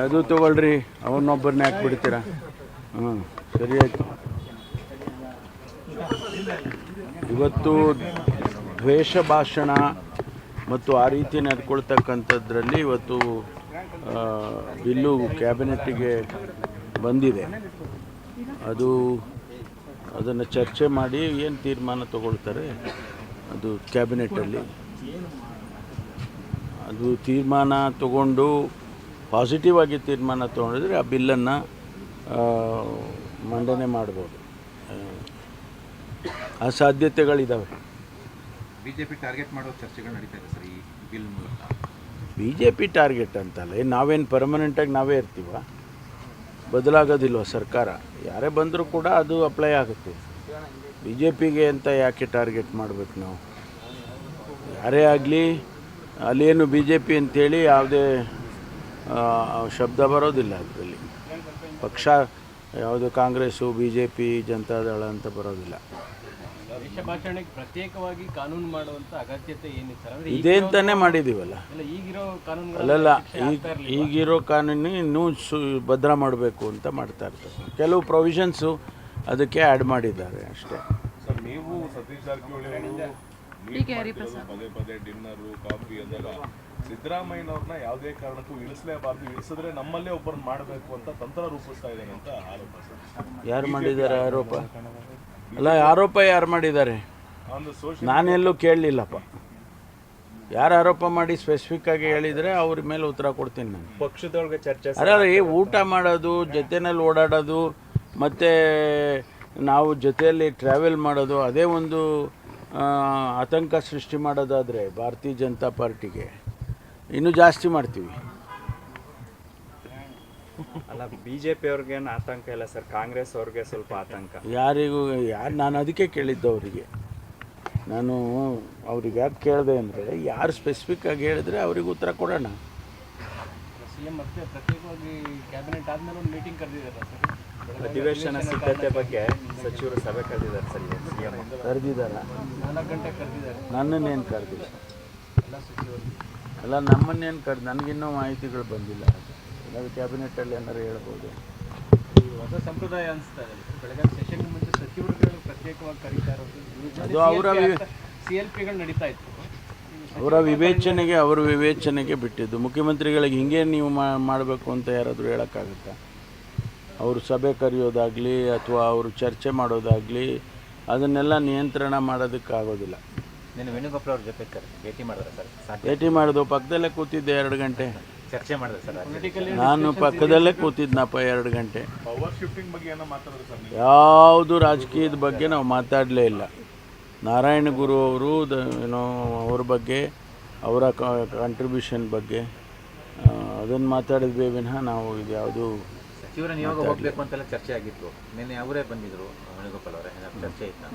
ಅದು ತಗೊಳ್ರಿ, ಅವನೊಬ್ಬರನ್ನೇ ಹಾಕ್ಬಿಡ್ತೀರಾ? ಹ್ಞೂ, ಸರಿ ಆಯಿತು. ಇವತ್ತು ದ್ವೇಷ ಭಾಷಣ ಮತ್ತು ಆ ರೀತಿ ನಡ್ಕೊಳ್ತಕ್ಕಂಥದ್ರಲ್ಲಿ ಇವತ್ತು ಬಿಲ್ಲು ಕ್ಯಾಬಿನೆಟ್ಟಿಗೆ ಬಂದಿದೆ. ಅದನ್ನು ಚರ್ಚೆ ಮಾಡಿ ಏನು ತೀರ್ಮಾನ ತಗೊಳ್ತಾರೆ ಅದು ಕ್ಯಾಬಿನೆಟ್ಟಲ್ಲಿ. ಅದು ತೀರ್ಮಾನ ತಗೊಂಡು ಪಾಸಿಟಿವ್ ಆಗಿ ತೀರ್ಮಾನ ತೊಗೊಂಡಿದ್ರೆ ಆ ಬಿಲ್ಲನ್ನು ಮಂಡನೆ ಮಾಡ್ಬೋದು. ಆ ಸಾಧ್ಯತೆಗಳಿದ್ದಾವೆ. ಬಿಜೆಪಿ ಟಾರ್ಗೆಟ್ ಮಾಡೋ ಚರ್ಚೆಗಳು ನಡೀತಾ ಇದೆ ಸರ್ ಈ ಬಿಲ್ ಮೂಲಕ. ಬಿಜೆಪಿ ಟಾರ್ಗೆಟ್ ಅಂತಲ್ಲ, ನಾವೇನು ಪರ್ಮನೆಂಟಾಗಿ ನಾವೇ ಇರ್ತೀವ? ಬದಲಾಗೋದಿಲ್ವ ಸರ್ಕಾರ? ಯಾರೇ ಬಂದರೂ ಕೂಡ ಅದು ಅಪ್ಲೈ ಆಗುತ್ತೆ. ಬಿಜೆಪಿಗೆ ಅಂತ ಯಾಕೆ ಟಾರ್ಗೆಟ್ ಮಾಡಬೇಕು ನಾವು? ಯಾರೇ ಆಗಲಿ ಅಲ್ಲೇನು ಬಿಜೆಪಿ ಅಂತೇಳಿ ಯಾವುದೇ ಶಬ್ದ ಬರೋದಿಲ್ಲ ಅದರಲ್ಲಿ. ಪಕ್ಷ ಯಾವುದು ಕಾಂಗ್ರೆಸ್ಸು, ಬಿಜೆಪಿ, ಜನತಾದಳ ಅಂತ ಬರೋದಿಲ್ಲ. ಭಾಷಣಕ್ಕೆ ಪ್ರತ್ಯೇಕವಾಗಿ ಕಾನೂನು ಮಾಡುವಂಥ ಅಗತ್ಯತೆ ಏನಿತ್ತು? ಇದೆ ಅಂತಲೇ ಮಾಡಿದ್ದೀವಲ್ಲ. ಈಗಿರೋ ಕಾನೂನು ಅಲ್ಲಲ್ಲ, ಈಗಿರೋ ಕಾನೂನು ಇನ್ನೂ ಭದ್ರ ಮಾಡಬೇಕು ಅಂತ ಮಾಡ್ತಾ ಇರ್ತಾರೆ. ಕೆಲವು ಪ್ರೊವಿಷನ್ಸು ಅದಕ್ಕೆ ಆ್ಯಡ್ ಮಾಡಿದ್ದಾರೆ ಅಷ್ಟೇ. ಸರ್, ನೀವು ಸತೀಶ್ ಜಾರಕಿಹೊಳಿ ಪದೇ ಪದೇ ಡಿನ್ನರು ಕಾಫಿ ಅಂದಾಗ ಸಿದ್ದರಾಮಯ್ಯನವ್ರನ್ನ ಯಾವುದೇ ಕಾರಣಕ್ಕೂ ಇಳಿಸಲೇಬಾರ್ದು, ಇಳಿಸಿದ್ರೆ ನಮ್ಮಲ್ಲೇ ಒಬ್ಬರನ್ನ ಮಾಡಬೇಕು ಅಂತ ತಂತ್ರ ರೂಪಿಸ್ತಾ ಇದ್ದಾರೆ ಅಂತ ಆರೋಪ ಸರ್. ಯಾರು ಮಾಡಿದ್ದಾರೆ ಆರೋಪ? ಅಲ್ಲ, ಆರೋಪ ಯಾರು ಮಾಡಿದ್ದಾರೆ? ನಾನೆಲ್ಲೂ ಕೇಳಲಿಲ್ಲಪ್ಪ. ಯಾರು ಆರೋಪ ಮಾಡಿ ಸ್ಪೆಸಿಫಿಕ್ ಆಗಿ ಹೇಳಿದರೆ ಅವ್ರ ಮೇಲೆ ಉತ್ತರ ಕೊಡ್ತೀನಿ ನಾನು. ಪಕ್ಷದೊಳಗೆ ಚರ್ಚೆ ಅಲ್ಲ, ಊಟ ಮಾಡೋದು, ಜೊತೆಯಲ್ಲಿ ಓಡಾಡೋದು, ಮತ್ತು ನಾವು ಜೊತೆಯಲ್ಲಿ ಟ್ರಾವೆಲ್ ಮಾಡೋದು, ಅದೇ ಒಂದು ಆತಂಕ ಸೃಷ್ಟಿ ಮಾಡೋದಾದರೆ ಭಾರತೀಯ ಜನತಾ ಪಾರ್ಟಿಗೆ ಇನ್ನೂ ಜಾಸ್ತಿ ಮಾಡ್ತೀವಿ. ಅಲ್ಲ, ಬಿಜೆಪಿ ಅವ್ರಿಗೇನು ಆತಂಕ ಇಲ್ಲ ಸರ್, ಕಾಂಗ್ರೆಸ್ ಅವ್ರಿಗೆ ಸ್ವಲ್ಪ ಆತಂಕ. ನಾನು ಅದಕ್ಕೆ ಕೇಳಿದ್ದು ಅವರಿಗೆ. ನಾನು ಅವ್ರಿಗೆ ಯಾಕೆ ಕೇಳಿದೆ ಅಂದರೆ, ಯಾರು ಸ್ಪೆಸಿಫಿಕ್ ಆಗಿ ಹೇಳಿದ್ರೆ ಅವ್ರಿಗೆ ಉತ್ತರ ಕೊಡೋಣ. ಸಿಎಂ ಮತ್ತೆ ಪ್ರತ್ಯೇಕವಾಗಿ ಕ್ಯಾಬಿನೆಟ್ ಆದಮೇಲೆ ಒಂದು ಮೀಟಿಂಗ್ ಕರೆದಿದ್ದಾರೆ ಸರ್. ಅಧಿವೇಶನ ಸಿದ್ಧತೆ ಬಗ್ಗೆ ಸಚಿವರು ಸಭೆ ಕರೆದಿದ್ದಾರೆ ಸರ್. ಸಿಎಂ ಕರೆದಿದ್ದಾರ? 4 ಗಂಟೆ ಕರೆದಿದ್ದಾರೆ. ನನ್ನನ್ನೇನು ಕರೆದಿಲ್ಲ. ಎಲ್ಲ ಸಚಿವರು ಅಲ್ಲ, ನಮ್ಮನ್ನೇನು ನನಗಿನ್ನೂ ಮಾಹಿತಿಗಳು ಬಂದಿಲ್ಲ. ಅದು ಕ್ಯಾಬಿನೆಟ್ಟಲ್ಲಿ ಏನಾರು ಹೇಳ್ಬೋದು. ಹೊಸ ಸಂಪ್ರದಾಯ ಅನಿಸ್ತಾ ಇದೆ. ಬೆಳಗ್ಗೆ ಸೆಷನ್ ಮುಂಚೆ ಸಚಿವರುಗಳು ಪ್ರತ್ಯೇಕವಾಗಿ ಕರೀತಾ ಇರೋದು, ಅದು ಅವರ CLPಗಳು ನಡೀತಾ ಇತ್ತು. ಅವರ ವಿವೇಚನೆಗೆ ಬಿಟ್ಟಿದ್ದು. ಮುಖ್ಯಮಂತ್ರಿಗಳಿಗೆ ಹಿಂಗೆ ನೀವು ಮಾಡಬೇಕು ಅಂತ ಯಾರಾದರೂ ಹೇಳೋಕ್ಕಾಗುತ್ತಾ? ಅವರು ಸಭೆ ಕರೆಯೋದಾಗಲಿ ಅಥವಾ ಅವರು ಚರ್ಚೆ ಮಾಡೋದಾಗಲಿ ಅದನ್ನೆಲ್ಲ ನಿಯಂತ್ರಣ ಮಾಡೋದಕ್ಕಾಗೋದಿಲ್ಲ. నేను ವೇಣುಗೋಪಾಲ್ ಅವ್ರ ಜೊತೆ ಭೇಟಿ ಮಾಡಿದ್ರೆ ಸರ್? ಭೇಟಿ ಮಾಡೋದು, ಪಕ್ಕದಲ್ಲೇ ಕೂತಿದ್ದೆ 2 ಗಂಟೆ. ಚರ್ಚೆ ಮಾಡಿದ್ರೆ ಸರ್? ನಾನು ಪಕ್ಕದಲ್ಲೇ ಕೂತಿದ್ನಪ್ಪ 2 ಗಂಟೆ. ಪವರ್ ಶಿಫ್ಟಿಂಗ್ ಬಗ್ಗೆ ಏನೋ ಮಾತಾಡಿದ್ರು ಸರ್? ಯಾವುದು ರಾಜಕೀಯದ ಬಗ್ಗೆ ನಾವು ಮಾತಾಡಲೇ ಇಲ್ಲ. ನಾರಾಯಣ ಗುರು ಅವರು ಅವ್ರ ಬಗ್ಗೆ, ಅವರ ಕಾಂಟ್ರಿಬ್ಯೂಷನ್ ಬಗ್ಗೆ ಅದನ್ನು ಮಾತಾಡಿದ್ವಿ ವಿನಃ ನಾವು ಇದು ಯಾವುದು ಸಚಿವರ ನಿಯೋಗ ಹೋಗಬೇಕು ಅಂತೆಲ್ಲ ಚರ್ಚೆ ಆಗಿತ್ತು. ನಿನ್ನೆ ಅವರೇ ಬಂದಿದ್ರು, ವೇಣುಗೋಪಾಲ್ ಅವರೇ, ಚರ್ಚೆ ಇತ್ತು.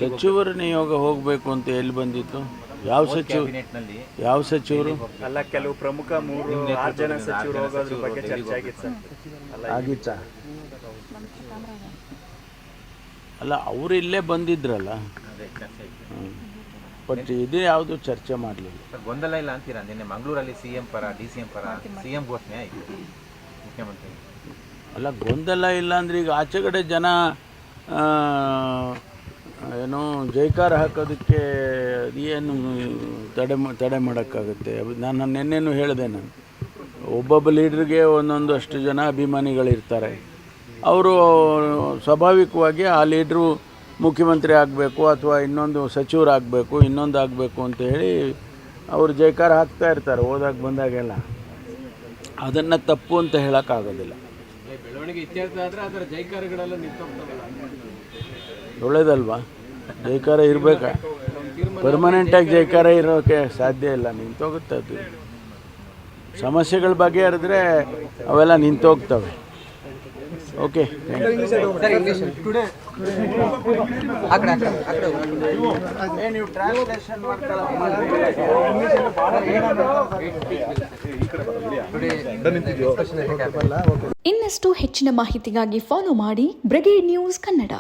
ಸಚಿವರ ನಿಯೋಗ ಹೋಗಬೇಕು ಅಂತ ಎಲ್ಲಿ ಬಂದಿತ್ತು? ಯಾವ ಸಚಿವರು? ಅಲ್ಲ, ಕೆಲವು ಪ್ರಮುಖ 3-6 ಜನ ಸಚಿವರು ಹೋಗೋದ್ರ ಬಗ್ಗೆ ಚರ್ಚೆ ಆಗಿತ್ತು ಸರ್. ಆಗಿತ್ತಾ? ಅಲ್ಲ, ಅವರು ಇಲ್ಲೇ ಬಂದಿದ್ರಲ್ಲ. ಬಟ್ ಇದೇ ಯಾವುದು ಚರ್ಚೆ ಮಾಡಲಿಲ್ಲ. ಗೊಂದಲ ಇಲ್ಲ ಅಂತೀರಾ? ನಿನ್ನೆ ಮಂಗಳೂರಲ್ಲಿ CM ಪರ, DCM ಪರ CM ಘೋಷಣೆ ಆಯಿತು ಮುಖ್ಯಮಂತ್ರಿ. ಅಲ್ಲ, ಗೊಂದಲ ಇಲ್ಲ ಅಂದರೆ ಈಗ ಆಚೆಗಡೆ ಜನ ಏನೋ ಜೈಕಾರ ಹಾಕೋದಕ್ಕೆ ಏನು ತಡೆ ಮಾಡೋಕ್ಕಾಗುತ್ತೆ? ನಾನು ನಿನ್ನೆನೂ ಹೇಳಿದೆ. ನಾನು ಒಬ್ಬೊಬ್ಬ ಲೀಡ್ರಿಗೆ ಒಂದೊಂದು ಅಷ್ಟು ಜನ ಅಭಿಮಾನಿಗಳಿರ್ತಾರೆ. ಅವರು ಸ್ವಾಭಾವಿಕವಾಗಿ ಆ ಲೀಡ್ರು ಮುಖ್ಯಮಂತ್ರಿ ಆಗಬೇಕು ಅಥವಾ ಇನ್ನೊಂದು ಸಚಿವರಾಗಬೇಕು, ಇನ್ನೊಂದು ಆಗಬೇಕು ಅಂತ ಹೇಳಿ ಅವರು ಜೈಕಾರ ಹಾಕ್ತಾ ಇರ್ತಾರೆ ಹೋದಾಗ ಬಂದಾಗೆಲ್ಲ. ಅದನ್ನು ತಪ್ಪು ಅಂತ ಹೇಳೋಕ್ಕಾಗೋದಿಲ್ಲ. ಬೆಳವಣಿಗೆ ಇತ್ಯರ್ಥ ಆದರೆ ಅದರ ಜೈಕಾರಗಳೆಲ್ಲ ನಿಂತೋಗ್ತವಲ್ಲ, ಒಳ್ಳೇದಲ್ವಾ? ಜೈಕಾರ ಇರಬೇಕಾ? ಪರ್ಮನೆಂಟಾಗಿ ಜೈಕಾರ ಇರೋಕ್ಕೆ ಸಾಧ್ಯ ಇಲ್ಲ, ನಿಂತೋಗುತ್ತೆ. ಅದು ಸಮಸ್ಯೆಗಳ ಬಗೆಹರಿದ್ರೆ ಅವೆಲ್ಲ ನಿಂತೋಗ್ತವೆ. ಓಕೆ, ನೀವು ಟ್ರಾನ್ಸ್ಲೇಷನ್ ಇನ್ನಷ್ಟು ಹೆಚ್ಚಿನ ಮಾಹಿತಿಗಾಗಿ ಫಾಲೋ ಮಾಡಿ ಬ್ರಿಗೇಡ್ ನ್ಯೂಸ್ ಕನ್ನಡ.